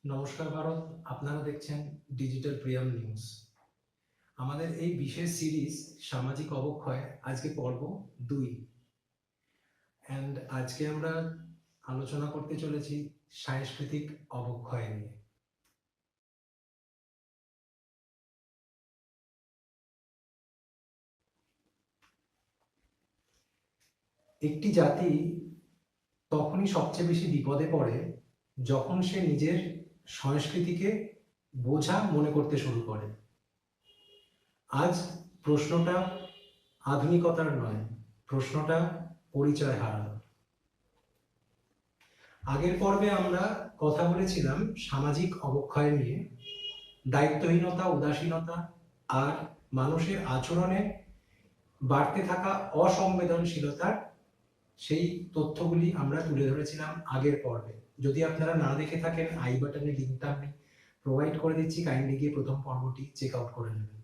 নমস্কার ভারত, আপনারা দেখছেন ডিজিটাল প্রিয়াম নিউজ। আমাদের এই বিশেষ সিরিজ সামাজিক অবক্ষয় আজকে পর্ব 2 অ্যান্ড আজকে আমরা আলোচনা করতে চলেছি সাংস্কৃতিক অবক্ষয় নিয়ে। একটি জাতি তখনই সবচেয়ে বেশি বিপদে পড়ে যখন সে নিজের সংস্কৃতিকে বোঝা মনে করতে শুরু করে। আজ প্রশ্নটা আধুনিকতার নয়, প্রশ্নটা পরিচয় হারানো। আগের পর্বে আমরা কথা বলেছিলাম সামাজিক অবক্ষয় নিয়ে, দায়িত্বহীনতা, উদাসীনতা আর মানুষের আচরণে বাড়তে থাকা অসংবেদনশীলতার সেই তথ্যগুলি আমরা তুলে ধরেছিলাম আগের পর্বে। যদি আপনারা না দেখে থাকেন, আই বাটনে লিঙ্কটা আমি প্রোভাইড করে দিচ্ছি, কাইন্ডলি গিয়ে প্রথম পর্বটি চেক আউট করে নেবেন।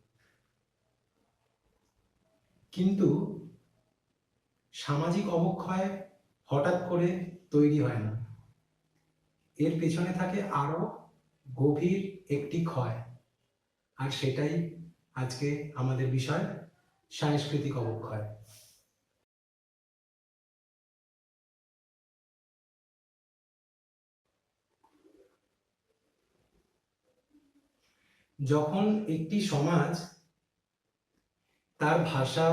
কিন্তু সামাজিক অবক্ষয় হঠাৎ করে তৈরি হয় না, এর পেছনে থাকে আরো গভীর একটি ক্ষয়, আর সেটাই আজকে আমাদের বিষয়, সাংস্কৃতিক অবক্ষয়। যখন একটি সমাজ তার ভাষা,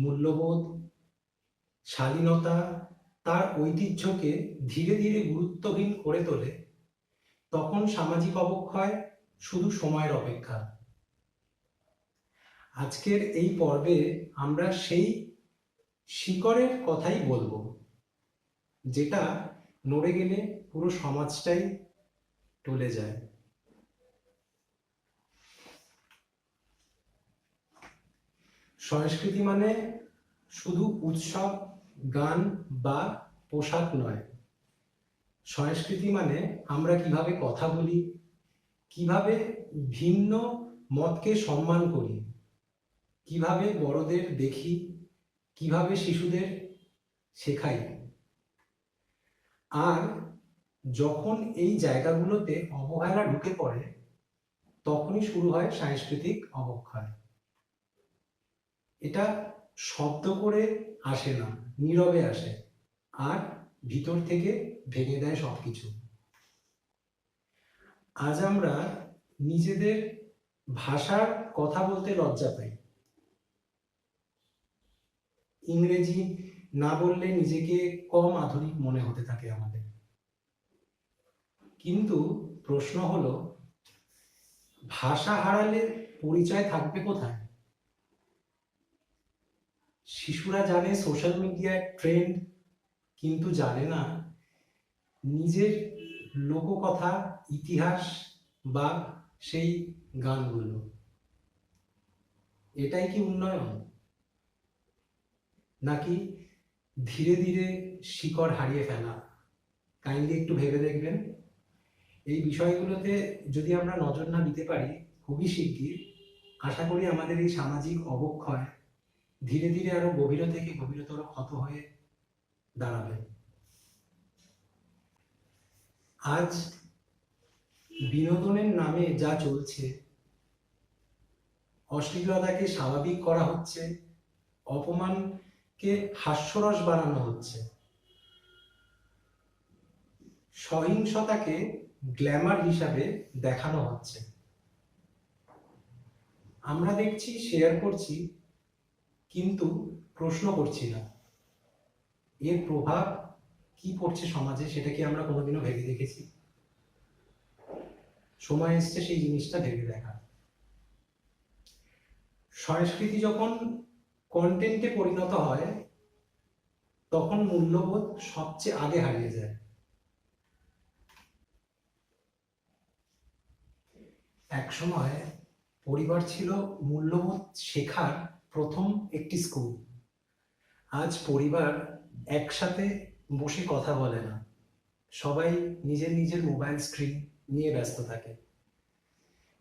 মূল্যবোধ, স্বাধীনতা, তার ঐতিহ্যকে ধীরে ধীরে গুরুত্বহীন করে তোলে, তখন সামাজিক অবক্ষয় শুধু সময়ের অপেক্ষা। আজকের এই পর্বে আমরা সেই শিকড়ের কথাই বলবো, যেটা নড়ে গেলে পুরো সমাজটাই টলে যায়। সংস্কৃতি মানে শুধু উৎসব, গান বা পোশাক নয়। সংস্কৃতি মানে আমরা কিভাবে কথা বলি, কিভাবে ভিন্ন মতকে সম্মান করি, কিভাবে বড়দের দেখি, কিভাবে শিশুদের শেখাই। আর যখন এই জায়গাগুলোতে অবহেলা ঢুকে পড়ে, তখনই শুরু হয় সাংস্কৃতিক অবক্ষয়। এটা শব্দ করে আসে না, নীরবে আসে, আর ভিতর থেকে ভেঙে দেয় সবকিছু। আজ আমরা নিজেদের ভাষার কথা বলতে লজ্জা পাই, ইংরেজি না বললে নিজেকে কম আধুনিক মনে হতে থাকে আমাদের। কিন্তু প্রশ্ন হলো, ভাষা হারালে পরিচয় থাকবে কোথায়? শিশুরা জানে সোশ্যাল মিডিয়ায় ট্রেন্ড, কিন্তু জানে না নিজের লোককথা, ইতিহাস বা সেই গানগুলো। এটাই কি উন্নয়ন, নাকি ধীরে ধীরে শিকড় হারিয়ে ফেলা? কাইন্ডলি একটু ভেবে দেখবেন। এই বিষয়গুলোতে যদি আমরা নজর না দিতে পারি খুবই শিগগির, আশা করি আমাদের এই সামাজিক অবক্ষয় ধীরে ধীরে আরো গভীর থেকে গভীরতর ক্ষত হয়ে দাঁড়াবে। আজ বিনোদনের নামে যা চলছে, অশ্লীলতাকে স্বাভাবিক করা হচ্ছে, অপমানকে হাস্যরস বানানো হচ্ছে, সহিংসতাকে গ্ল্যামার হিসাবে দেখানো হচ্ছে। আমরা দেখছি, শেয়ার করছি, কিন্তু প্রশ্ন করছি না এর প্রভাব কি পড়ছে সমাজে। সেটা কি আমরা কোনোদিনও ভেবে দেখেছি? সময় এসছে সেই জিনিসটা ভেবে দেখা। সংস্কৃতি যখন কন্টেন্টে পরিণত হয়, তখন মূল্যবোধ সবচেয়ে আগে হারিয়ে যায়। একসময় পরিবার ছিল মূল্যবোধ শেখার প্রথম একটি স্কুল। আজ পরিবার একসাথে বসে কথা বলে না, সবাই নিজের নিজের মোবাইল স্ক্রিন নিয়ে ব্যস্ত থাকে।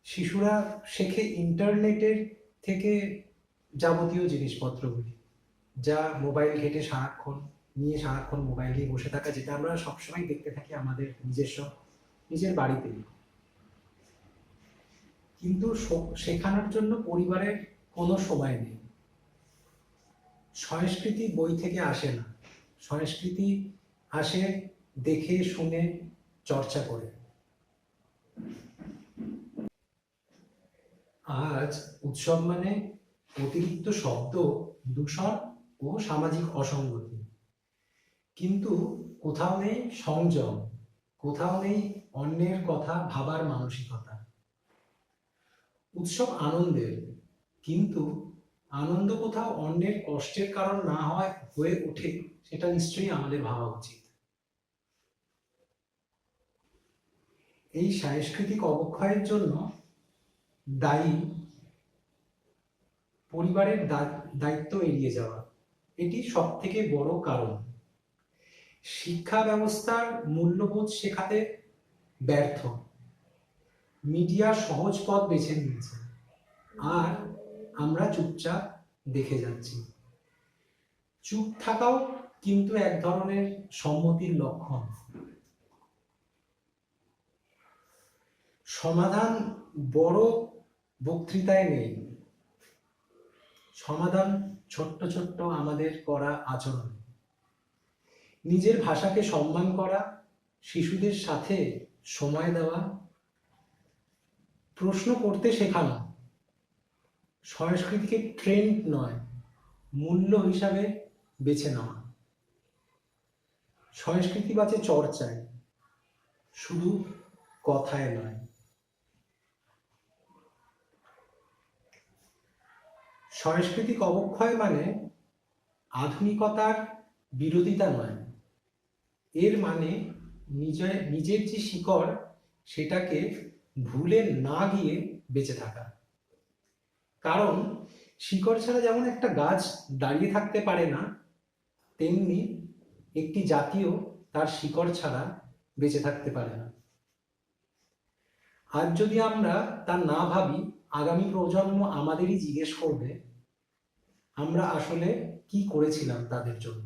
শিশুরা শেখে ইন্টারনেটের থেকে যাবতীয় জিনিসপত্রগুলি, যা মোবাইল ঘেটে সারাক্ষণ মোবাইল নিয়ে বসে থাকা, যেটা আমরা সবসময় দেখতে থাকি আমাদের নিজের বাড়িতেই। কিন্তু শেখানোর জন্য পরিবারের কোনো সময় নেই। সংস্কৃতি বই থেকে আসে না, সংস্কৃতি আসে দেখে শুনে চর্চা করে। আজ উৎসব মানে অতিরিক্ত শব্দ, দূষণ ও সামাজিক অসঙ্গতি, কিন্তু কোথাও নেই সংযম, কোথাও নেই অন্যের কথা ভাবার মানসিকতা। উৎসব আনন্দের, কিন্তু আনন্দ কোথাও অন্যের কষ্টের কারণ না হয়ে ওঠে, সেটা নিশ্চয়ই আমাদের ভাবা উচিত। এই সাংস্কৃতিক অবক্ষয়ের জন্য দায়ী পরিবারের দায়িত্ব এড়িয়ে যাওয়া, এটি সব থেকে বড় কারণ। শিক্ষা ব্যবস্থার মূল্যবোধ শেখাতে ব্যর্থ, মিডিয়া সহজ পথ বেছে নিয়েছে, আর আমরা চুপচাপ দেখে যাচ্ছি। চুপ থাকাও কিন্তু এক ধরনের সম্মতির লক্ষণ। সমাধান বড় বক্তৃতায় নেই, সমাধান ছোট্ট ছোট্ট আমাদের করা আচরণ। নিজের ভাষাকে সম্মান করা, শিশুদের সাথে সময় দেওয়া, প্রশ্ন করতে শেখানো, সংস্কৃতিকে ট্রেন্ড নয় মূল্য হিসাবে বেছে নেওয়া। সংস্কৃতি বাঁচে চর্চায়, শুধু কথায় নয়। সাংস্কৃতিক অবক্ষয় মানে আধুনিকতার বিরোধিতা নয়, এর মানে নিজের যে শিকড় সেটাকে ভুলে না গিয়ে বেঁচে থাকা। কারণ শিকড় ছাড়া যেমন একটা গাছ দাঁড়িয়ে থাকতে পারে না, তেমনি একটি জাতিও তার শিকড় ছাড়া বেঁচে থাকতে পারে না। আজ যদি আমরা তা না ভাবি, আগামী প্রজন্ম আমাদেরই জিজ্ঞেস করবে আমরা আসলে কি করেছিলাম তাদের জন্য।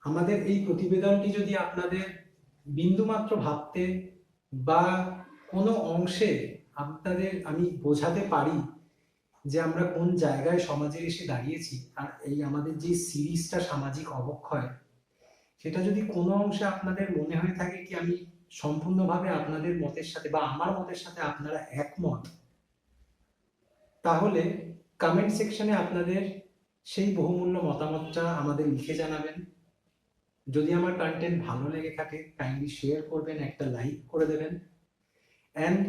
আমাদের এই প্রতিবেদনটি যদি আপনাদের বিন্দুমাত্র ভাবতে বা কোনো অংশে আপনাদের আমি বোঝাতে পারি যে আমরা কোন জায়গায় সমাজে এসে দাঁড়িয়েছি, আর এই আমাদের যে সিরিজটা সামাজিক অবক্ষয়, সেটা যদি কোনো অংশে আপনাদের মনে হয়ে থাকে কি আমি সম্পূর্ণভাবে আপনাদের মতের সাথে বা আমার মতের সাথে আপনারা একমত, তাহলে কমেন্ট সেকশনে আপনাদের সেই বহুমূল্য মতামতটা আমাদের লিখে জানাবেন। যদি আমার কন্টেন্ট ভালো লেগে থাকে কাইন্ডলি শেয়ার করবেন, একটা লাইক করে দেবেন। অ্যান্ড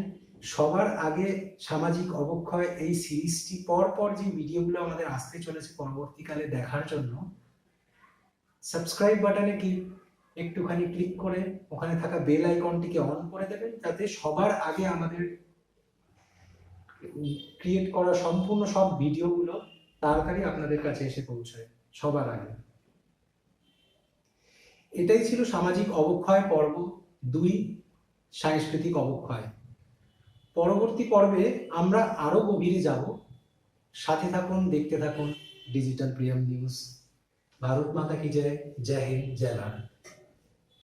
সবার আগে সামাজিক অবক্ষয় এই সিরিজটি পর যে ভিডিওগুলো আমাদের আসতে চলেছে পরবর্তীকালে দেখার জন্য সাবস্ক্রাইব বাটনে একটুখানি ক্লিক করে ওখানে থাকা বেল আইকনটিকে অন করে দেবেন, যাতে সবার আগে আমাদের ক্রিয়েট করা সম্পূর্ণ সব ভিডিওগুলো তাড়াতাড়ি আপনাদের কাছে এসে পৌঁছায় সবার আগে। এটাই ছিল সামাজিক অবক্ষয় পর্ব 2, সাংস্কৃতিক অবক্ষয়। পরবর্তী পর্বে আমরা আরো গভীরে যাব। সাথে থাকুন, দেখতে থাকুন ডিজিটাল প্রিয়ম নিউজ। ভারত মাতা কি জয়। জয় হিন্দ, জয় ভারত।